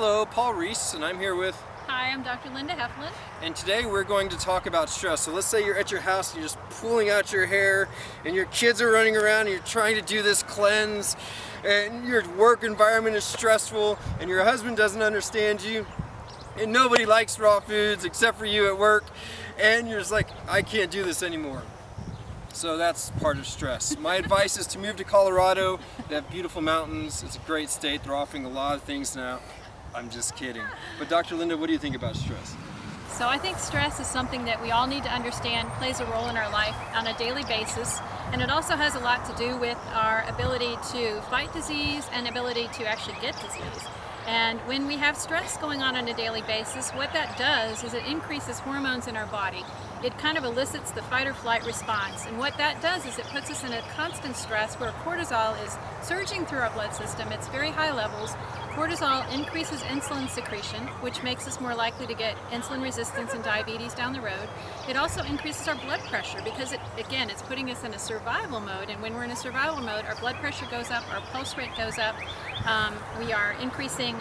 Hello, Paul Risse, and I'm here with... Hi, I'm Dr. Linda Heflin. And today we're going to talk about stress. So let's say you're at your house and you're just pulling out your hair and your kids are running around and you're trying to do this cleanse and your work environment is stressful and your husband doesn't understand you and nobody likes raw foods except for you at work and you're just like, I can't do this anymore. So that's part of stress. My advice is to move to Colorado. They have beautiful mountains. It's a great state. They're offering a lot of things now. I'm just kidding. But Dr. Linda, what do you think about stress? So I think stress is something that we all need to understand plays a role in our life on a daily basis, and it also has a lot to do with our ability to fight disease and ability to actually get disease. And when we have stress going on a daily basis, what that does is it increases hormones in our body. It kind of elicits the fight or flight response, and what that does is it puts us in a constant stress where cortisol is surging through our blood system. It's very high levels. Cortisol increases insulin secretion, which makes us more likely to get insulin resistance and diabetes down the road. It also increases our blood pressure because, it's putting us in a survival mode, and when we're in a survival mode, our blood pressure goes up, our pulse rate goes up, we are increasing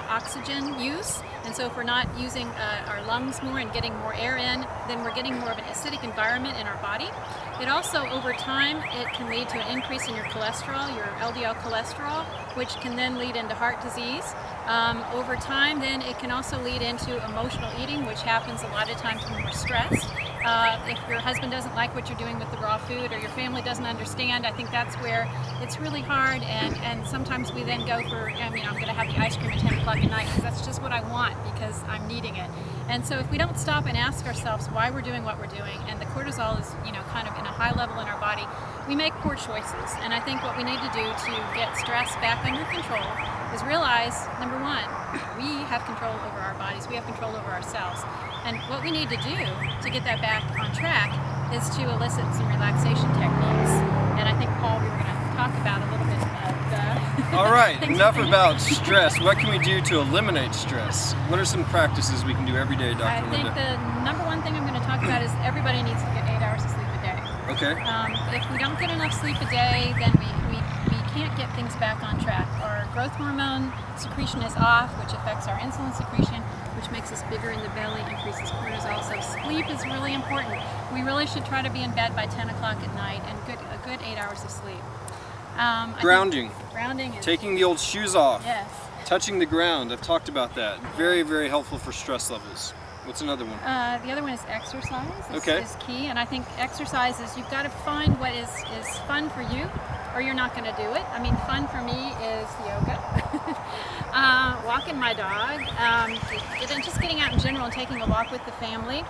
oxygen use, and so if we're not using our lungs more and getting more air in, then we're getting more of an acidic environment in our body. It also, over time, it can lead to an increase in your cholesterol, your LDL cholesterol, which can then lead into heart disease. Over time, then it can also lead into emotional eating, which happens a lot of times when we're stressed. If your husband doesn't like what you're doing with the raw food, or your family doesn't understand, I think that's where it's really hard, and sometimes we then go for, I'm going to have the ice cream at 10 o'clock at night because that's just what I want because I'm needing it. And so if we don't stop and ask ourselves why we're doing what we're doing, and the cortisol is, kind of in a high level in our body, we make poor choices. And I think what we need to do to get stress back under control is realize, number one, we have control over our bodies, we have control over ourselves. And what we need to do to get that back on track is to elicit some relaxation techniques. And I think, Paul, we were going to talk about a little bit of All right, enough about stress. What can we do to eliminate stress? What are some practices we can do every day, Dr. I think Linda? the number one thing I'm going to talk about is everybody needs to get 8 hours of sleep a day. Okay. If we don't get enough sleep a day, then we can't get things back on track. Our growth hormone secretion is off, which affects our insulin secretion, which makes us bigger in the belly, increases cortisol. So sleep is really important. We really should try to be in bed by 10 o'clock at night and a good 8 hours of sleep. Grounding. Grounding is taking the old shoes off. Yes. Touching the ground. I've talked about that. Very, very helpful for stress levels. What's another one? The other one is exercise. Okay. Is key, and I think exercise is you've got to find what is fun for you, or you're not going to do it. I mean, fun for me is yoga, walking my dog, just getting out in general and taking a walk with the family.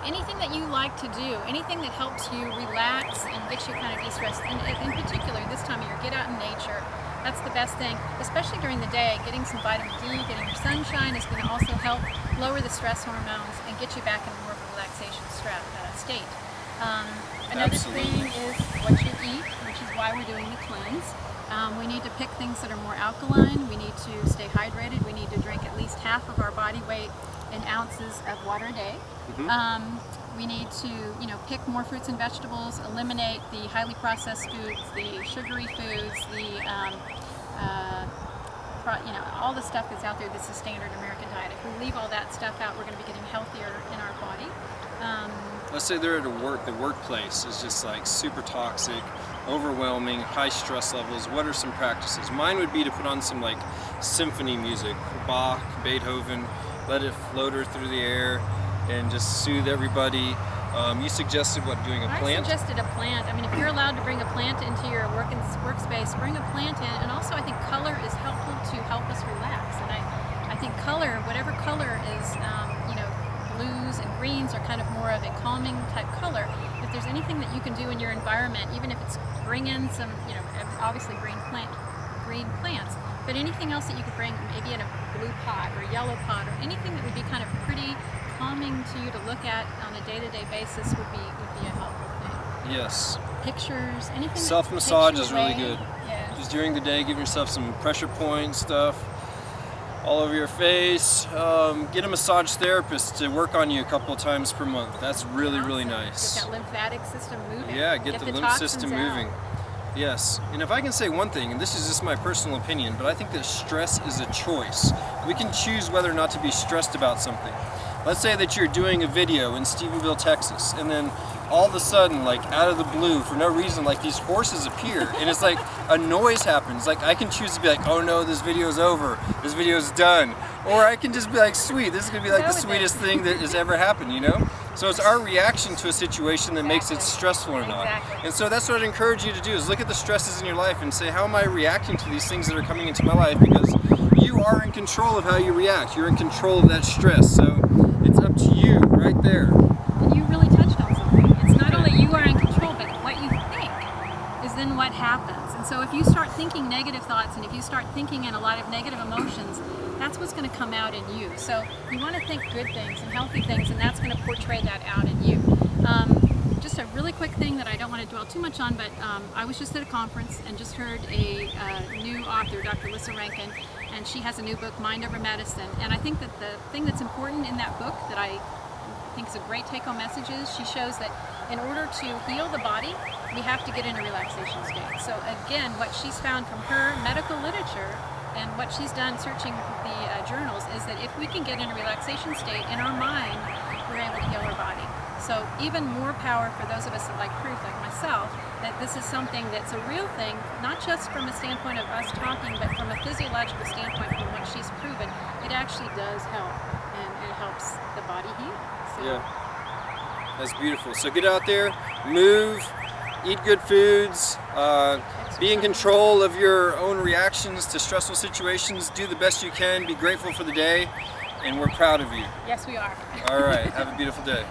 Anything that you like to do, anything that helps you relax and gets you kind of de-stressed. And in particular, this time of year, get out in nature. That's the best thing, especially during the day. Getting some vitamin D, getting your sunshine is going to also help lower the stress hormones and get you back in more of a relaxation state. Another thing is what you eat, which is why we're doing the cleanse. We need to pick things that are more alkaline. We need to stay hydrated. We need to drink at least half of our body weight in ounces of water a day. We need to, pick more fruits and vegetables, eliminate the highly processed foods, the sugary foods, all the stuff that's out there that's the standard American diet. If we leave all that stuff out, we're going to be getting healthier in our body. Let's say they're at the workplace is just like super toxic, overwhelming, high stress levels. What are some practices? Mine would be to put on some like symphony music, Bach, Beethoven, let it floater through the air and just soothe everybody. You suggested doing a plant? I suggested a plant. I mean, if you're allowed to bring a plant into your workspace, bring a plant in. And also, I think color is helpful to help us relax. And I think color, whatever color is, blues and greens are kind of more of a calming type color. If there's anything that you can do in your environment, even if it's bring in some, obviously green plants, but anything else that you could bring, maybe in a blue pot or yellow pot, or anything that would be kind of pretty calming to you to look at on a day-to-day basis would be a helpful thing. Yes. Pictures, anything. Self-massage is really good. Yeah. Just during the day, give yourself some pressure point stuff all over your face. Get a massage therapist to work on you a couple of times per month. That's really, really nice. Get that lymphatic system moving. Yeah, get the lymph system moving. Yes, and if I can say one thing, and this is just my personal opinion, but I think that stress is a choice. We can choose whether or not to be stressed about something. Let's say that you're doing a video in Stephenville, Texas, and then all of a sudden, like out of the blue, for no reason, like these horses appear, and it's like a noise happens. Like I can choose to be like, oh no, this video's over, this video's done. Or I can just be like, sweet, this is gonna be like the sweetest thing that has ever happened, you know? So it's our reaction to a situation that makes it stressful or not. And so that's what I'd encourage you to do, is look at the stresses in your life and say, how am I reacting to these things that are coming into my life? Because you are in control of how you react. You're in control of that stress. So it's up to you right there. And you really touched on something. It's not only you are in control, but what you think is then what happens. And so if you start thinking negative thoughts, and if you start thinking in a lot of negative emotions, that's what's going to come out in you. So you want to think good things and healthy things, and that's going to portray that out in you. Just a really quick thing that I don't want to dwell too much on, but I was just at a conference and just heard a new author, Dr. Risse and she has a new book, Mind Over Medicine. And I think that the thing that's important in that book that I think is a great take-home message is she shows that in order to heal the body, we have to get in a relaxation state. So again, what she's found from her medical literature and what she's done searching the journals is that if we can get in a relaxation state in our mind, we're able to heal our body. So even more power for those of us that like proof, like myself, that this is something that's a real thing, not just from a standpoint of us talking, but from a physiological standpoint from what she's proven, it actually does help, and it helps the body heal. So. Yeah, that's beautiful. So get out there, move, eat good foods, be in control of your own reactions to stressful situations, do the best you can, be grateful for the day, and we're proud of you. Yes, we are. All right, have a beautiful day.